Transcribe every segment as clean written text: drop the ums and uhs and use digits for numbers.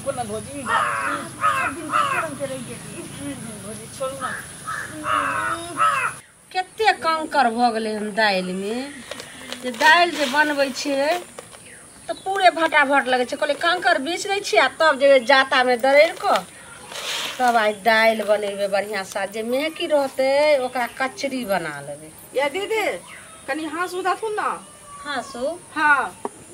देखो ना भौजी छोड़ू ना कते कंकर भ गेलै हम दालि में जे दालि जे बनबै छियै तो पूरे भटाभट लगे छै। कहले कंकर बीछ दै छियै तब जे जाता में दरड़ क तब आई दालि बनेबे बढ़िया सा जे मेहकी रहते ओकरा कचरी बना लेबे। या दीदी कनी हाँसू दाथुन ना। हाँसू हाँ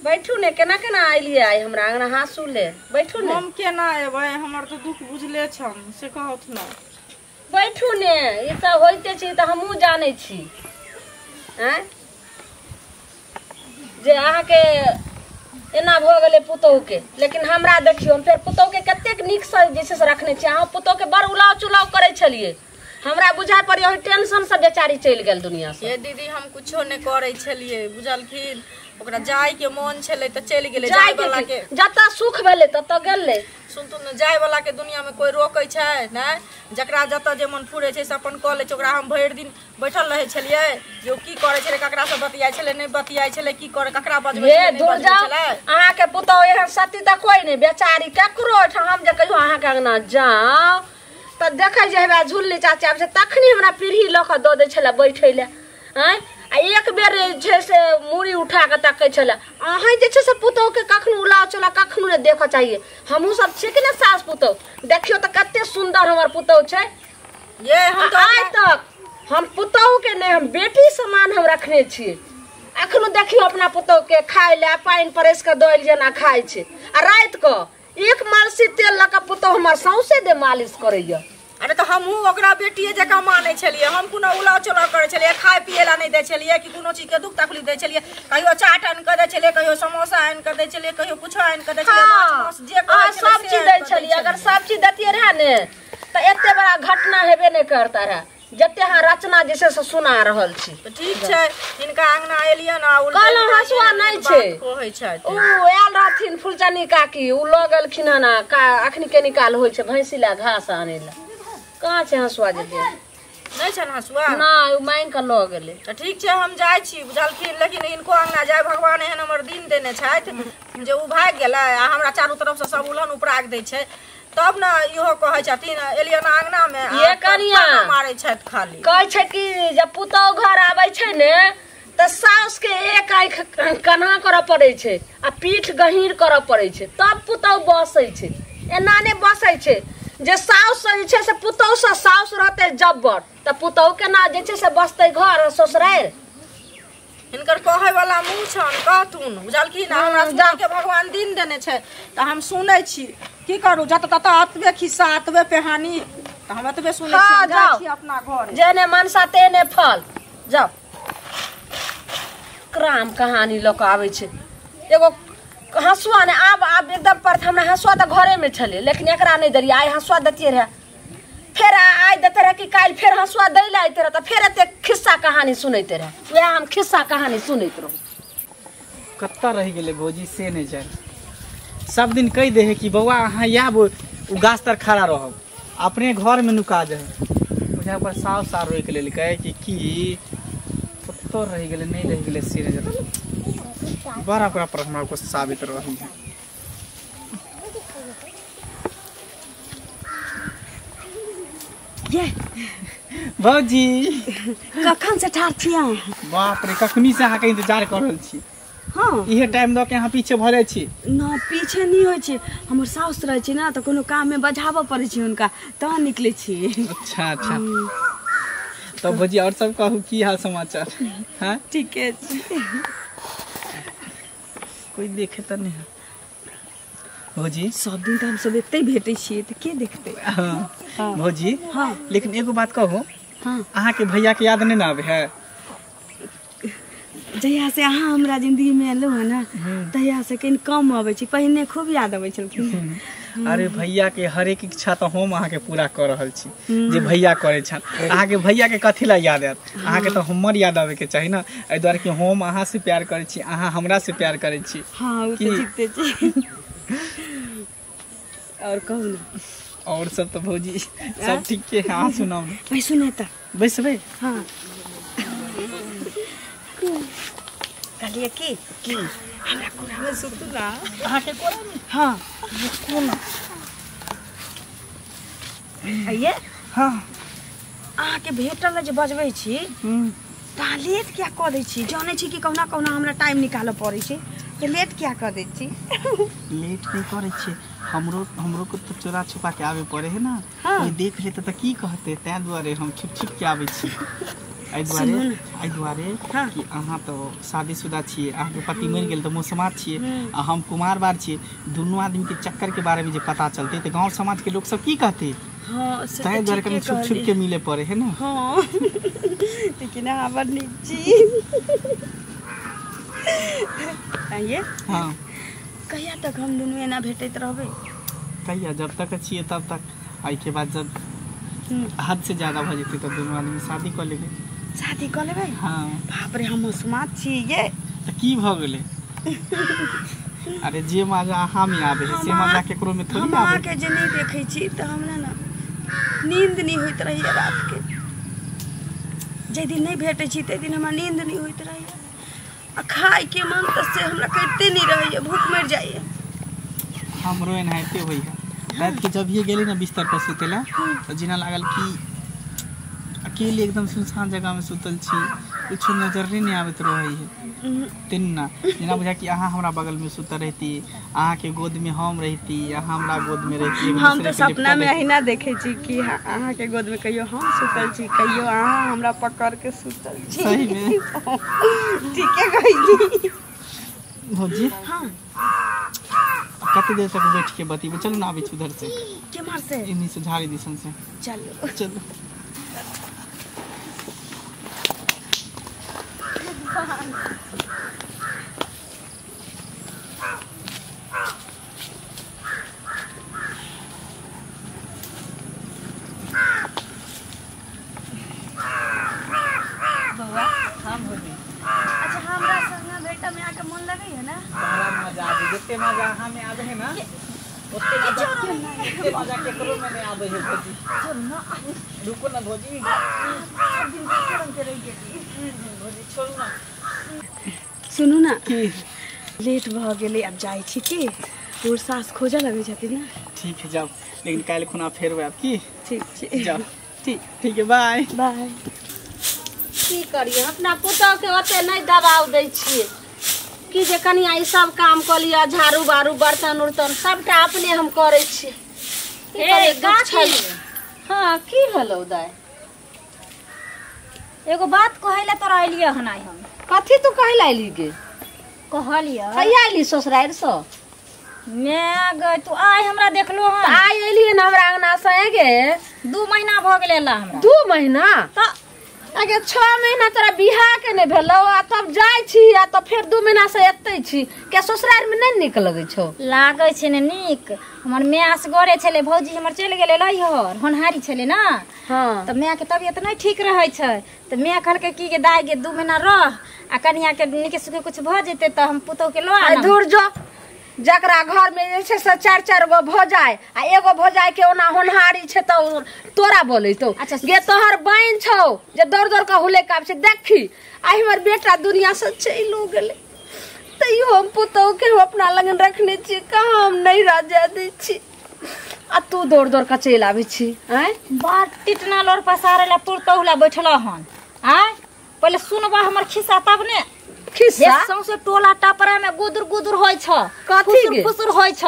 बैठू ने केना केना आइलिए आई हमरा अंगना हाँसू ले बैठू ने। हम केना एबै हमर तो दुख बुझले छम से कहत ना। बैठू ने ई त होइते छी त हमहू जानै छी हैं जे अहाँ के एना भ गेलै पुतोह के। लेकिन हमरा देखियो फेर पुतोह के कतेक नीक से जैसे से रखने छी। अहाँ पुतोह के बड़ उलाव चुलाव करे छलिए हमरा बुझाय पड़ियो टेंशन से बेचारी चल गेल दुनिया से। ये दीदी हम कुछो ने करे छलिए बुझलखिन ओकरा जाय के मन छले त चल गेले जाय वाला के जता सुख भेले तत गेले। सुन तू न जाय वाला के दुनिया में कोई रोकै छै ना। जकरा जता जे मन फुरे छै से अपन क ले छै। ओकरा हम भर दिन बैठल रहे छलिए जो की करे छले ककरा से बतियाय छले नै बतियाय छले की करे ककरा बजबै छले नै बजबै छले। अहाँ के पुतोह एहन सती त कोई नै बेचारी ककरो हम जे कहियो अहाँ के अंगना जाओ त देखै जे हेबा झुल्ली चाची आबै छै तखनी हमरा पीढ़ी ल क द दै छले बैठै ले हैं। आ एक बेर जे से मुड़ी उठा के तकै छले अहाँ जे छै से पुतोह के कखनो उलाव चला कखनो ने देखो चाहिए। हमहू सब छी कि ना सास पुतोह देखियो त कते सुंदर हमर पुतोह छै। ये हम तो आज तक हम पुतोह के नहीं हम बेटी समान हम रखने छी। अखनो देखियो अपना पुतोह के खाय ले पानी परस के दइल जना खाय छै आ रात को एक मालसी तेल लका पुतोह हमर सौसे दे मालिश करैया। अरे तो हमहू ओकरा बेटिए जका मानै छलिए। हम कोनो उलाव चलाव करे छलिए खाय पिए ला नहीं दे छलिए कि कोनो चीज के दुख तकलीफ दे छलिए। कहियो चाट आन के दे छलिए कहियो समोसा आन के दे छलिए कहियो कुछ आन के दे छलिए माछ जे कहे छलिए सब चीज दे छलिए। अगर सब चीज दतिए रहे ने त एते बड़ा घटना हेबे नहीं करता रहे जते हां रचना जैसे से सुना रहल छी। तो ठीक छै इनका अंगना एलिए ना उल्टा कहलो हसुआ नहीं छै कहै छै उ आयल रहथिन फुलचनी काकी उ ल गेलखिन ना का अखनी के निकाल होय छै भैंसी ला घास आने ला। कहाँ छै हसुआ जे दे नहीं छै हसुआ ना उ मांग के ल गेले। तो ठीक छै हम जाय छी बुझलखिन। लेकिन इनको अंगना जाय भगवान एहन हमर दिन देने छैथ जे उ भाग गेलै आ हमरा चारू तरफ से सब उलहन उपराग दै छै तब ना इहो कहै छथिन एलिए ना अंगना में ये कनिया मारै छैथ खाली कहै छै कि जब पुतोह घर आबै छै ने त सास के एक आंख कन्हा कर पड़े छै आ पीठ गहीर कर पड़े छै तब पुतोह बसै छै। एना ने बसै छै जे सास जे छै से पुतोह से सास रहते जब्बर त पुतोह के ना जे छै से बसते घर ससुराल। इनकर कहे वाला मुंह छन कहथुन बुझलखिन। हमरा सुन के भगवान दिन देने छै त हम सुनै छी की करू जत तत अतबे खिस्सा अतबे कहानी त हम अतबे सुनै छी जाइ छी अपना घर जेने मनसा तेने फल जाओ। क्राम कहानी ल क आबै छै एगो हसुआ ने अब एकदम पर हमरा हसुआ त घरे में छले लेकिन एकरा नहीं दरिया आई हसुआ दतिए रहे फिर आई देते रहे कि काल फिर हसुआ दै ले आते रहे त फिर एते खिस्सा कहानी सुनैते रहे वह हम खिस्सा कहानी सुनैत रहू। कत्ता रह गेले भौजी से नहीं जाए सब दिन कह दे है कि बउआ अहाँ आब उ गाछ तर खड़ा रहब अपने घर में नुका जाए बुझा पर साफ साफ रोक ले कहे कि कत्ता रह गेले नहीं रह गेले से नहीं जाए बड़ा ओकरा पर हमरा को साबित रही है। ये भौजी कखन से ठार छिया बाप रे कखनी से अहाँ के इंतजार कर रहल छी। हाँ इहे टाइम द के अहाँ पीछे भरे छी ना पीछे नहीं होय छै हमर साउस रहे छै ना त कोनो काम में बजाबो पड़े छै उनका त निकले छी। अच्छा अच्छा तो भौजी और सब कहू की हाल समाचार हां ठीक है कोई देखे त नहीं भौजी सब दिन त हम सब एते भेटै छी त के देखते। हां भौजी हां लेकिन एगो बात कहू हां अहाँ के भैया के याद नहीं ना आवे है जहिया से अहाँ हमरा जिंदगी में एलो है ना तहिया से कहीं कम आवे छी पहले खूब याद आवे छलखिन। अरे भैया के हर एक इच्छा तो हम अहाँ के पूरा कर रहल छी जे भैया करे छन अहाँ के भैया के कथी ला याद आत अहाँ के तो हमर याद आवे के चाहिए ना ए द्वारे कि हम अहाँ से प्यार करे छी अहाँ हमरा से प्यार करे छी। हां वो तो ठीकते छी और कहू ना और सब तो भौजी सब ठीक के हां सुनाओ भाई सुने त बैसबे हां कहलिए की हमरा कोरा में सुतू ना अहाँ के कोरा में हां कोना ये हाँ अहाँके भेटल जे बजबै छी त अहाँ लेट क्या कऽ दै छी जानै छी कि कहुना कहुना हमरा टाइम निकालऽ पड़ै छै तो लेट क्या कर दै छी लेट नहीं करे छे हमरो को तो चोरा छुपा के आवे पड़े है ना। हाँ। कोई देख लेते तो की कहते तै दुआरे हम छुप छुप के आवे छी। आई दुआरे हाँ। कि अहाँ तो शादीशुदा छिए, अहाँ के पति मर गेल तो मुसमात छिए आ हम कुमार बार छिए। दोनों आदमी के चक्कर के बारे में जे पता चलते तो गांव समाज के लोग सब की कहते। हाँ तै दुआरे कभी छुप छुप के मिले पड़े है ना। हाँ लेकिन आवर नीची ये हाँ कहिया तक हम दोनों एना भेटैत रहबै? कहिया जब तक छिए तब तक। आई के बाद जब हद से ज्यादा भ जेते तो दोनों आदमी शादी कर लेबे। शादी कर लेबै? हाँ बाप रे हम स्मार्ट छी ये तो की भ गेले। अरे जे मजा अहाँ में आवे है से मजा केकरो में थोड़ी हम आवे। के जे नहीं देखै छी त हमरा ना नींद नहीं होइत रही रात के। जे दिन नहीं भेटै छी ते दिन हमरा नींद नहीं होइत रही। आ खाए के मन त से हमरा करते नहीं रही, भूख मर जाइए। हमरो एनाहिते होई है। रात के जब ये गेली ना बिस्तर पर सुतेला तो जिना लागल कि अकेले एकदम सुनसान जगह में सुतल छी, कुछ नजर नहीं आवत रही है। तिन्ना जिना बुझा कि अहाँ हमरा बगल में सुतल रहती, अहाँ के गोद में हम रहती, अहाँ हमरा गोद में रहती। हम तो सपना में अहिना देखे छी कि अहाँ के गोद में कहियो हम सुतल छी, कहियो अहाँ हमरा पकड़ के सुतल छी। सही में ठीक है कहिली भौजी। हां कते देर तक बैठ के बतीबो। चलो ना अभी उधर से के मार से इन्हीं से झाड़ी दिसन से चलो चलो। बउआ हम हो गए। अच्छा हमरा संग बेटा में आके मन लगे है ना? बड़ा मजा आवे, जितने मजा अहाँ में आवे है ना उतने मजा केकरो में नहीं आवे है भौजी। चल ना रुको ना भौजी, सब दिन करम के रह गेली। भौजी छोड़ू ना। सुनू ना की लेट भ गेलै, अब जाइ छी की तोर सास खोजे लगे छथिन ना। ठीक है जाओ, लेकिन काल खुना फेर आब की। ठीक छै जाओ ठीक है बाय बाय। की करिए अपना पुतौ के ओते नहीं दबाव दै छिए कि जे कनिया ई सब काम क लिया, झाड़ू बारू बर्तन उर्तन सबटा अपने हम करे छी। ए गाछी हां की भेलौ दाय? एगो बात कहैले तोरा अइलिए हनाई हम। कथी तू कहला आइली गे? कहलिए कहिया आइली ससुराल से? मैं गई तू आइ हमरा देखलो त हन आई एलिए ना हमरा अंगना से गे। 2 महीना भ गेलै ला हमरा। 2 महीना त आगे 6 महीना तोरा बियाह के ने भेलो आ तब जाय छी आ त फिर 2 महीना से एतै छी के ससुराल में नहीं निक लगै छौ? लागै छै ने नीक। हमर माय असगरे छले, भौजी हमर चलि गेलै लइहर, होनहारी छले ना। हां त माय के तबियत नहीं ठीक रहै छै त माय कहलकै कि गे दाई गे 2 महीना रह आ कनिया के निके सुके कुछ भ जेते त हम पुतौ के लो आई आना। दूर जो जकरा घर में जे छै से 4-4 गो भ जाय आ एगो भ जाय के ओना होनहारी छै त तोरा बोलै तो। अच्छा गे तोहर बहन छौ जे दौड़ के हुले काब छै देखी आई हमर बेटा दुनिया से चलो गेलै तैयो हम पुतौ के हम अपना लगन रखने छी, कहाँ हम नहीं राजा दै छी आ तू दौड़ के चल आबै छी। हैं बात टिटना लोर पसारे ला पुरतौला बैठला हन। आय पहले सुनबा हमर खिस्सा तब ने। खिस्सा सौसे टोला टपरा में गुदुर गुदुर होय छ, कथी गे? फुसुर होय छ।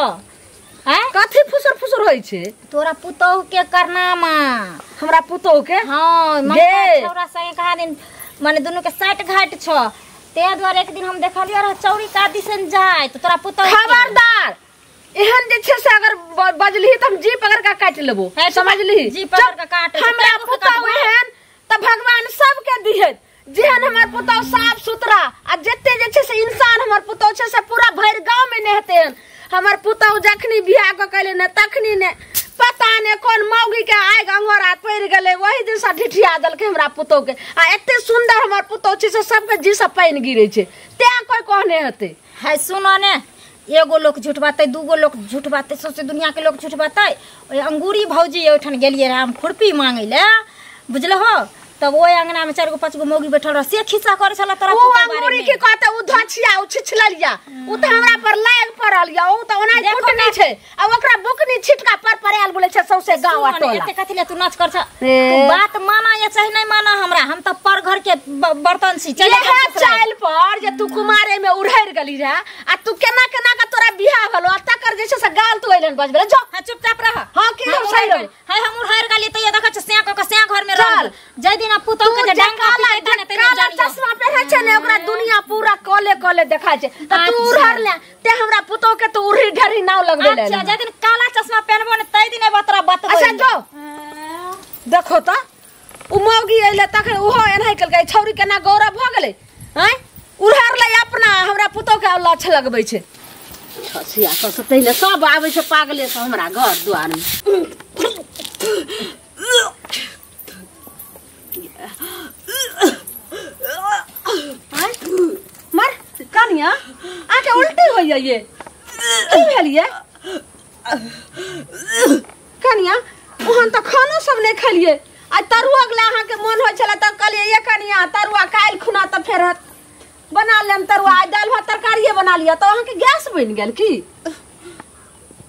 हैं कथी फुसुर होय छै? तोरा पुतौ के करनामा। हमरा पुतौ के हां गे। मने छौरा संगे कहा दिन माने दुनु के साइट घाट छ। ते द्वारे एक दिन हम देखलियो रह चौरी का दिसन जाय त तोरा पुतौ खबरदार एहन जे छै से अगर बजली त हम जी पकड़ के काट लेबो, समझली? जी पकड़ के काट हमरा पुतौ एहन त भगवान सबके दिहत जेहन हमर पुतौ साफ सुथरा आ जते जे छै से इंसान हमर पुतौ छै से पूरा भर गांव में ने हेतै। हमर पुतौ जखनी बियाह क कइले ने तखनी ने पता ने कोन मौगी के आग अंगोरा पड़ गेलै, वही दिन से ढिठिया देलकै हमरा पुतौ के। आ एते सुंदर हमर पुतौ छै से सबके जी से पानी गिरै छै, ते कोई कहने हेतै। है सुनो ने, एगो लोग झूठ बातै, 2 गो लोग झूठ बातै, सौसे दुनिया के लोग झूठ बातै। ओइ अंगूरी भौजी ओठन गेलिए रे हम खुरपी मांगे ले, बुझलो हो? तब ओइ अंगना में 4 गो 5 गो मौगी बैठल रह से खिस्सा करे छला तोरा पुतौ बारे में। अंगूरी की कहता उ धछिया उ छिछललिया उ त हमरा पर लाग पड़ल या उ त ओना फुट नहीं छै आ ओकरा बुकनी छिटका पर आयल बोले छे सौसे गांव टोला एते कथि ले तू नाच कर छ ए। बात माना या चाहे नहीं माना हमरा हम त पर घर के बर्तन सी चले ये चाइल पर जे तू कुमारे में उड़हर गली रे आ तू केना केना का तोरा बियाह भलो आ तकर जे छे से गाल तू अइलन बजबे जो हां चुपचाप रह हां की हम सही रहे हाय हम उड़हर गली त ये देख छ स्या क स्या घर में रह जय दिन पुतौ के जे डांगा पिटे ने तेरे काला चश्मा पहने छे ने ओकरा दुनिया पूरा कले कले देखा छे त तू उड़हर ले ते हमरा पुतौ के तू उड़ी ढरी नाव लगबे ले अच्छा जय दिन काला चश्मा पहनबो ने तई दिन बतरा बत अच्छा जो देखो त उ मौगी अइले तखन उहो एनहि कल गई छौरी केना गौरव भ गेलै हैं उड़हर ले अपना हमरा पुतौ के लाछ लगबै छै छसिया से तइले सब आबै छै पागले से हमरा घर द्वार में मर कनिया आके उल्टी होइए ये की भेलिए कनिया ओहन त खानो सब नहीं खलिए आ तरुआ गला अहाँ के मन होय छला त कहलिए ये कनिया तरुआ काल खुना त फेर बना लेम तरुआ आ दाल भात तरकारीए बना लिया तो अहाँ के गैस बन गेल की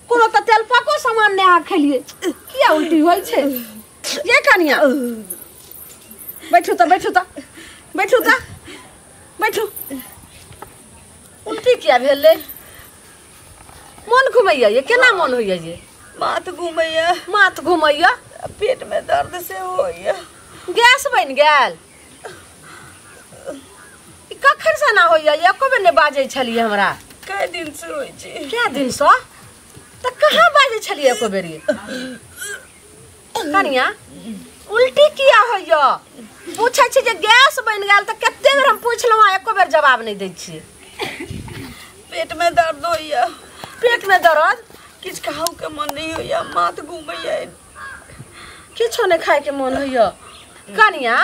कोनो त तेल पको सामान नहीं अहाँ खलिए किया उल्टी होय छे ये कनिया बैठू त बैठू त बैठू त बैठू उल्टी किया भेले मन घुमैया ये केना मन होइया ये माथ घुमैया पेट में दर्द से होइया गैस बन गेल ई कखन से ना होइया एको बेर ने बाजै छलिए हमरा कई दिन से होई छै क्या दिन से त कहां बाजै छलिए एको बेर ये कनिया उल्टी किया होइया पूछै छी जे गैस बन गेल त कते बेर हम पूछलौ एको बेर जवाब नहीं दै छी पेट में दर्द होइया पेट में दर्द किछ खाऊ के मन नहीं होइया माथ घूमैया किछो नहीं खाए के मन होइया कनिया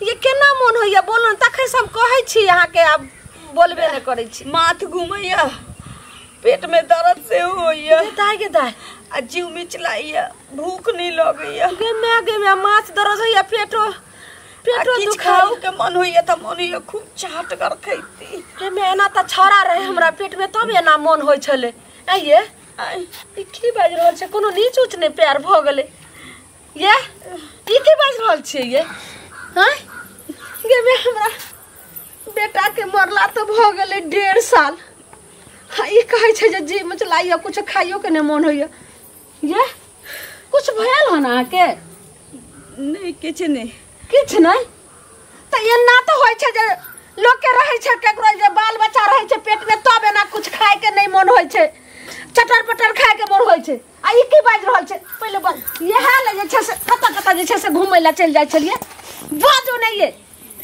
ये केना मन होइया बोलो तखन से हम कहै छी अहाँ के अब बोलबे नहीं करै छी माथ घूमैया पेट में दर्द से होइया दाई गे दाई आ जीव मिचलाइया भूख नहीं लगैया गे मैं माथ दर्द होइया पेटो किछ खाऊ के मन होइया त मन होइया खूब चाट कर खैती के मैं एना त छौरा रहे हमरा पेट में तब एना मन होय छले आइए ई की बाज रहल छै कोनो नीच उच ने प्यार भ गेले ये ई की बाज रहल छै ये हैं गे मैं हमरा बेटा के मरला त भ गेले 1.5 साल ई कहै छै जे जी मचलाइया कुछ खाइयो के ने मन होइया ये कुछ भयल हन आ के नहीं किछ नहीं किछ नहीं त एना त होय छै जे लोग के रहै छै केकरो जे बाल बच्चा रहै छै पेट में तब एना कुछ खाए के नहीं मन होय छै चटर पटर खाए के मन होय छै आ ई की बाज रहल छै पहिले बस इहे ले जे छै से कत जे छै से घुमै ला चल जाय छलिए बाजो नहीं ये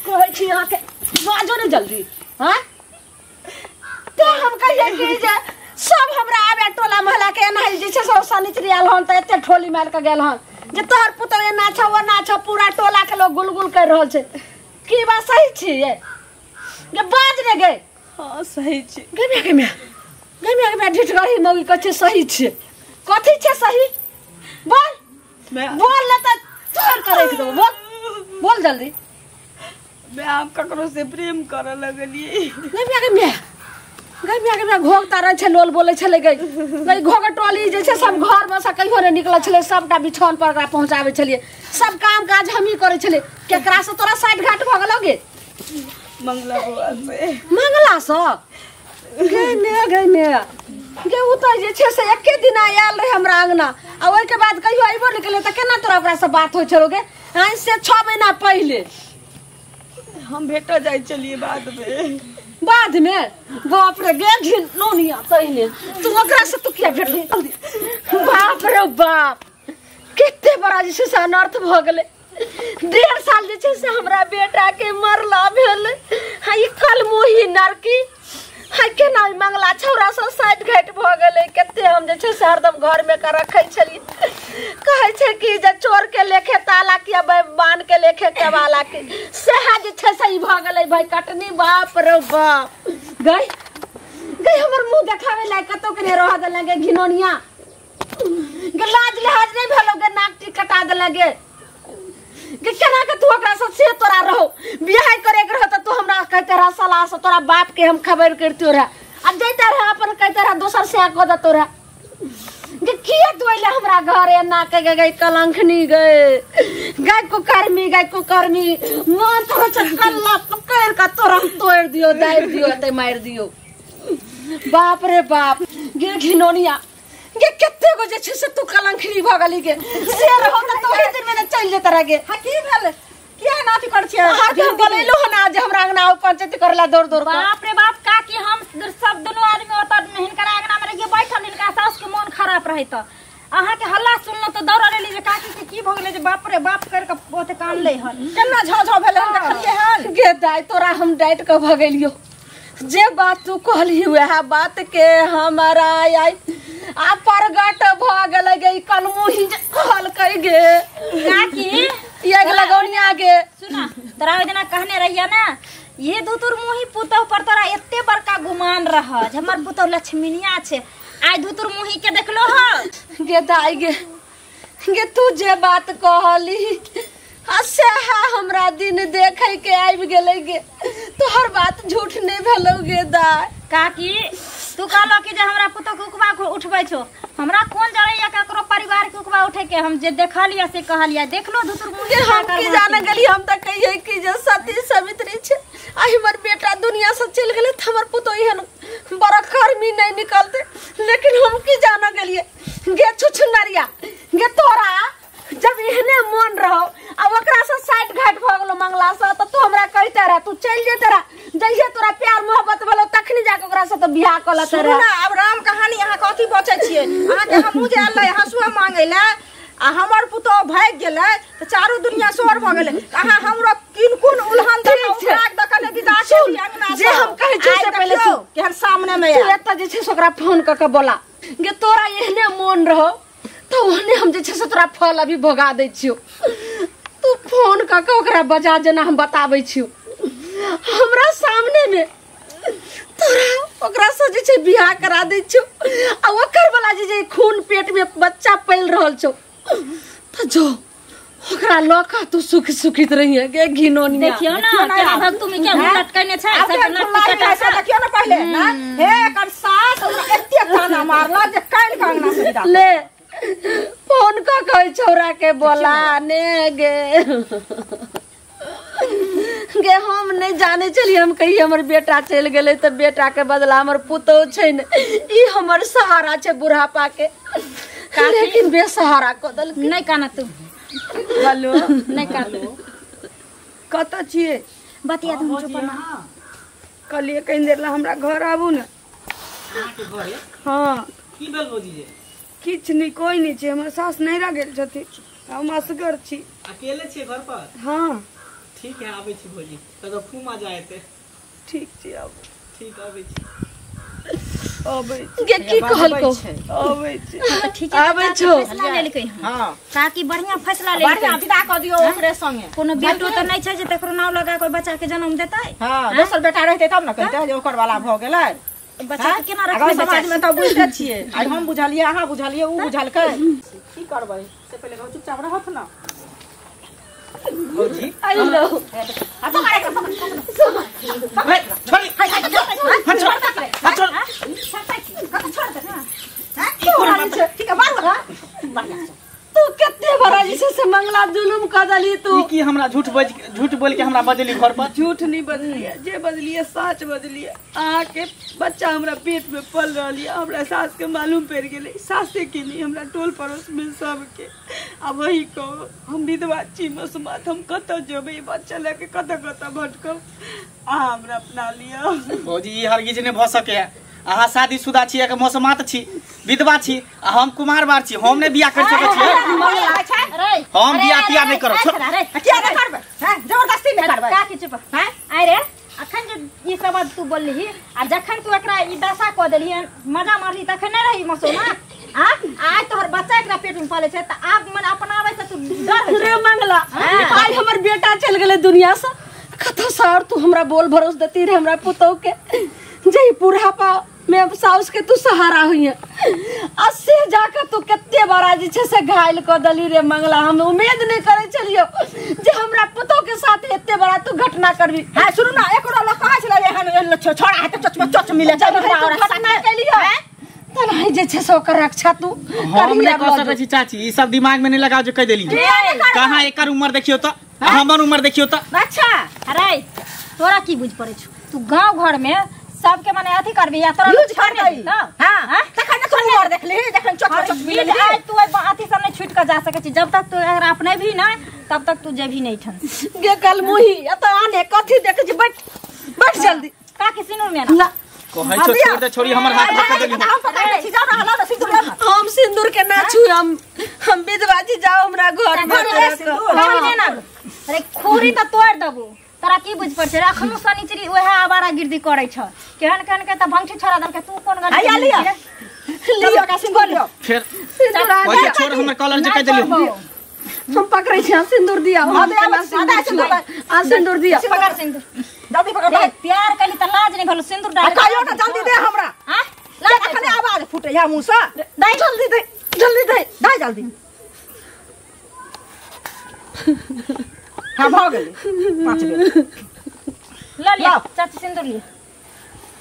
कहै छी अहाँ के बाजो नहीं जल्दी हां ते हम कहिए कि जे सब हमरा आबे टोला महला के एना जे छै से सनिचरी आल हन त एते ठोली मार के गेल हन जे तोहर पुतौ एना छ ओना छ पूरा टोला के लोग गुलगुल कर रहल छै की बात सही छी ये बाज ने गे हां सही छै गमे ढिठगही मौगी कथे सही छे कथि छे सही बोल मैं बोल ले त चोर करे के बोल बोल जल्दी मैं आप ककरो से प्रेम करे लगलिए गमे घोगता रह छे लोल बोले छले गई घोग टोली जे छे सब घर में से कहियो ने निकल छले सबटा बिछौन पर एकरा पहुंचावे छलिए सब काम काज हम ही करे छले केकरा से तोरा साइड घाट भ गेलोगे मंगला बुआ से मंगला से गे उ त जे छे से एके दिन आयल रहे हमरा अंगना आ ओइ के बाद कहियो आइबो न केले त केना तोरा ओकरा से बात होय छलोगे हां से 6 महीना पहले हम भेटा जाय चलिए बाद में बाप रे गे घिनोनिया तइने तू ओकरा से तू किया भेट बाप रे बाप कितने बड़ा जे से अनर्थ भ गेले 1.5 साल जे से हमरा बेटा के मरला भेल हां ई कल मोही नरकी हां के ना मंगला छौरा से साइड घाट भ गेले कते हम जे से हरदम घर में का रखै छली कहै छै कि जे चोर के लेखे ताला किया बांध के लेखे केवाला के सेहा जे छै से ई भ गेले भाई कटनी बाप रे बाप गई गई हमर मुंह देखावे लायक कतो के रह दे लगे घिनोनिया लाज लिहाज नहीं भेलोगे नाक टी कटा दे लगे के केना के तू ओकरा से तोरा रहो बियाह करे के रहो त तू हमरा कहते रह साला से तोरा बाप के हम खबर करतियो रे अब जैता रह अपन कहते रह दोसर से को द तोरा के किए तू ले हमरा हमरा घरे ना के गई कलंखनी गए कुकर्मी मन तो कल्ला पकड़ का तुरंत तोड़ दियो दाब दियो ते मार दियो। बाप रे बाप गे घिनोनिया गे केते गो जे से तू कलंखनी भ गली गे शेर हो त तोही दिन में चल जेत रह गे की भेल किया नाती कर छिए हां के बोलेलो ना जे हमरा अंगना पंचायत करला दौड़ दौड़ बाप रे बाप का कि हम सब दोनों आदमी ओत हिनकर अंगना में रहिए बैठल हिनका सास के मन खराब रहे त अहाँ के हल्ला सुनलो तो दौड़ लेली जे काकी के की भ गेलै जे बाप रे बाप कर के ओते कान ले हन केना झ भेल हम देखलिए हन गे दाई तोरा हम डाइट के भ गेलियो जे बात तू कहली वह बात के हमारा आई आ प्रगट भ गेलै गे कलमू ही कहल कई गे काकी ये लगौनिया गे सुना तोरा ओइ दिना कहने रहिया ना ये धुतुर मुही पुतौ पर तोरा एते बड़का गुमान रह जे हमर पुतौ लक्ष्मीनिया छे आइ धुतुर मुही के देखलो ह गे दाई गे तू जे बात कहली हसे हमरा दिन देखे के आबि गेलै गे तोहर बात झूठ नहीं भेलौ गे दाई काकी तू कहलो कि जे हमरा पुतौ के उकबा उठबै छो हमरा कोन जरैया ककरो परिवार के उकबा उठे के हम जे देखलिया से कहलिया देखलो धुतुर मुही हम की जाने गेली हम त कहिए कि जे सती सावित्री छे आ हमर बेटा दुनिया से चल गेले त हमर पुतो एहन बड़ा कर्मी नहीं निकलते लेकिन हम की जाने गेलिए गे छुछुनरिया गे तोरा जब एहने मन रहो अब ओकरा से साइड घाट भ गेलो मंगला से त तू हमरा कहते रह तू चल जेते रह जइसे तोरा प्यार मोहब्बत भेलो तखनी जाके ओकरा से त बियाह क लते रह सुना अब राम कहानी यहाँ कथी बचे छिए अहाँ के हमहू जे अल्लाह हसुआ मांगे ले आ हमर पुतो भाग गेलै त चारू दुनिया शोर भ गेलै अहाँ हमरो किन उल्हन द उठाक द कने विदा छी अंगना जे हम कहै छी से पहले सुन केहन सामने में तू एत जे छै ओकरा फोन क के बोला गे तोरा एहने मन रहो तो ओहने हम जे छै से तोरा फल अभी भगा दै छियो तू फोन क के ओकरा बजा जेना हम बताबै छियो हमरा सामने में तोरा ओकरा से जे छै बियाह करा दै छियो आ ओकर वाला जे खून पेट में बच्चा पल रहल छौ त जो ओकरा लका तू सुखित रहिए गे घिनोनिया देखियो ना क्या भक्तु में क्या लटकने छै सब ऐसा देखियो ना पहले ना हे कर सास एते ताना मारला जे काल का अंगना से विदा ले फोन का कह छोरा के बोला ने गे हम नहीं जाने चलिए हम कही हमर बेटा चल गेले तो बेटा के बदला हमर पुतो छै ने ई हमर सहारा छै बुढ़ापा के लेकिन बेसहारा को दल नहीं काना तू हेलो नहीं कानो कत छिए बतिया तुम चुप ना कलिए कहीं देर ला हमरा घर आबू ना अहाँ के घरे हाँ की भेल भौजी जे किछ नहीं कोई नहीं छै हमर सास नहीं रह गेल छथिन हम असगर छी अकेले छिए घर पर हाँ ठीक है आबै छी भौजी तो खूब मजा आते ठीक छी आबू ठीक आबै छी आबै के की कहल को आबै छी ठीक है आबै छो फैसला ले लेकै हां काकी बढ़िया फैसला ले बढ़िया विदा क दियो ओकरे संगे कोनो बेटो त नहीं छै जे तकरो नाम लगा कोई बच्चा के जन्म देतै हां दोसर बेटा रहते तब न कहते जे ओकर वाला भ गेलै बच्चा के केना अगर रखबै समाज में त बुझते छिए आई हम बुझलिए अहाँ बुझलिए उ बुझलकै की करबै से पहले घर चुपचाप रहत न भौजी आई लो आता मारे छोड़ी ठीक है मारू तू कते बड़ा जैसे से मंगला जुलुम क दली तू ई की हमरा झूठ बोल के हमरा बदली घर पर झूठ नहीं बदलिए जे बदलिए सच बदलिए अहाँ के बच्चा हमरा पेट में पल रही हमरा सास के मालूम पड़ गेले सासे के नहीं हमरा टोल पड़ोस में सब के अब वही कहो हम विधवा छी मसमात हम कत जेबै बच्चा लेके कत भटकब अहाँ हमरा अपना लिया भौजी ई हरगिज नहीं भ सके अहाँ शादीशुदा छी एक मौसमात छी विधवा छी आ हम कुमार बार छी हम ने बियाह कर सकै छी हम बियाह तिया नहीं करब छोड़ किया नहीं करबै हैं जबरदस्ती नहीं करबै का की चुप हैं आइ रे अखन जे ई सब तू बोलली आ जखन तू एकरा ई दशा क देली मजा मारली तखन नहीं रही मसोना हां आज तोहर बच्चा एकरा पेट में पाले छै त आप मन अपनावे से तू डर रे मंगला आज हमर बेटा चल गेले दुनिया से कतो सर तू हमरा बोल भरोस देती रे हमरा पुतौ के जई बुढ़ापा में साउस के तू सहारा हुई है अस्से जाकर तू कत्ते बड़ा जे छै से घायल क दली रे मंगला हम उम्मीद नहीं करे चलियो जे हमरा पुतौ के साथ एते बड़ा तू घटना करबी हां सुनु ना एकरो लोग कहां छले एहन छोड़ा है तो चोच मिले जब घटना के लिए त नहीं जे छे सो कर रक्षा तू हम नहीं कह सकै छी चाची, ई सब दिमाग में नहीं लगाओ जो कह देली। कहां एकर उम्र देखियो त, हमर उम्र देखियो त। अच्छा अरे तोरा की बुझ पड़े छ? तू गांव घर में सबके माने अथी करबी या तोरा यूज कर दई। हां तखन तू उम्र देख ले, जखन छोट छोट मिल ले आई तू अथी सब नहीं छूट कर जा सके छी। जब तक तू अगर अपने भी ना तब तक तू जे भी नहीं ठन गे कल मुही त आने कथी देख छी। बैठ जल्दी का के सिनुर में ना कहै छो छोड़ दे छोरी, हमर हाथ पकड़ देली। हम पकड़ छी, जाओ ना हला ना सिंदूर ले। हम सिंदूर के ना छू, हम विधवा जी जाओ हमरा घर नहीं ना। अरे खोरी त तोड़ दबो, तोरा की बुझ पड़ छै? रखनु सनीचरी ओहे आवारा गिरदी करै छ। केहन केहन के त भंगठी छोड़ा दन के तू कोन गल आया लिया लिया का सिंदूर लियो। फिर ओए छोड़, हमर कॉलर जे कह देली। हम पकड़े छी। सिंदूर दिया आधा सिंदूर आ सिंदूर दिया। पकड़ सिंदूर जल्दी पकड़ रे प्यार कली त लाज नहीं भलो सिंदूर डाल कायो ना जल्दी दे हमरा। हां लाज खने आवाज फूटे या मुंह से। दे जल्दी दे, जल्दी दे। दे जल्दी। हां भाग गेली 5 बेर। ल लिया चाची सिंदूर लिया।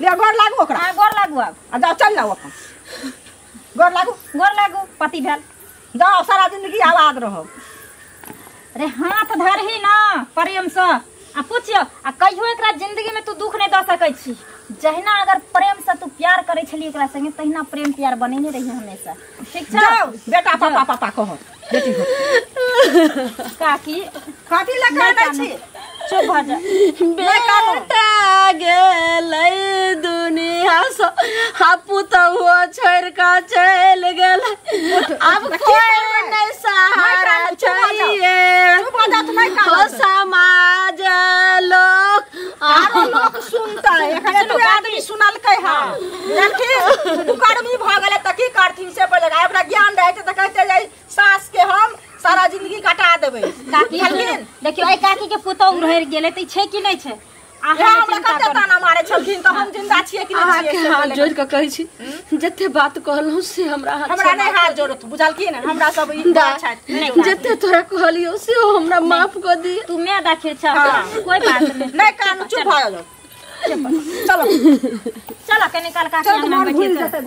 ले गोर लागू ओकरा। हां गोर लागू अब। आ जाओ चल जाओ अपन गोर लागू पति भेल। जाओ सारा जिंदगी आबाद रहो। अरे हाथ धरही ना प्रेम से आ पूछियो आ कहियो एकरा जिंदगी में तू दुख नहीं द सकै छी। जहिना अगर प्रेम से तू प्यार करे छली एकरा संगे तहिना प्रेम प्यार बनेने रही हमेशा। ठीक छ? जाओ बेटा पापा पापा कहो बेटी हो। काकी काटी लगा दै छी। चुप भ जा। बेटा गेलै दुनिया से हापू तो हुआ छोड़ का चल गेलै। अब कोई नहीं सहारा चाहिए। चुप हो जा, तू नहीं हो का समाज लोग आरो लोग सुनता है। एखने तू आदमी सुनल कह हां जानकी तू कर्मी भ गेले त की करथिन से पहिले हमरा ज्ञान रहते त कहते जाई सास के हम सारा जिंदगी कटा देबै। काकी देखियो ए काकी के पुतौ रह गेले त छै कि नहीं छै? आहा हमरा कते ताना मारे छलखिन त हम जिंदा छियै कि नहीं छियै? हाथ जोड़ के कहै छी जते बात कहलहु से हमरा नहीं हाथ जोड़त बुझल की ने हमरा सब ई बात छै। जते तोरा कहलियो से हमरा माफ कर दी। तू मैं दाखिल छ कोई बात नहीं कान चुप भ जाओ। चलो चलो के निकाल काकी अंगना में बैठे।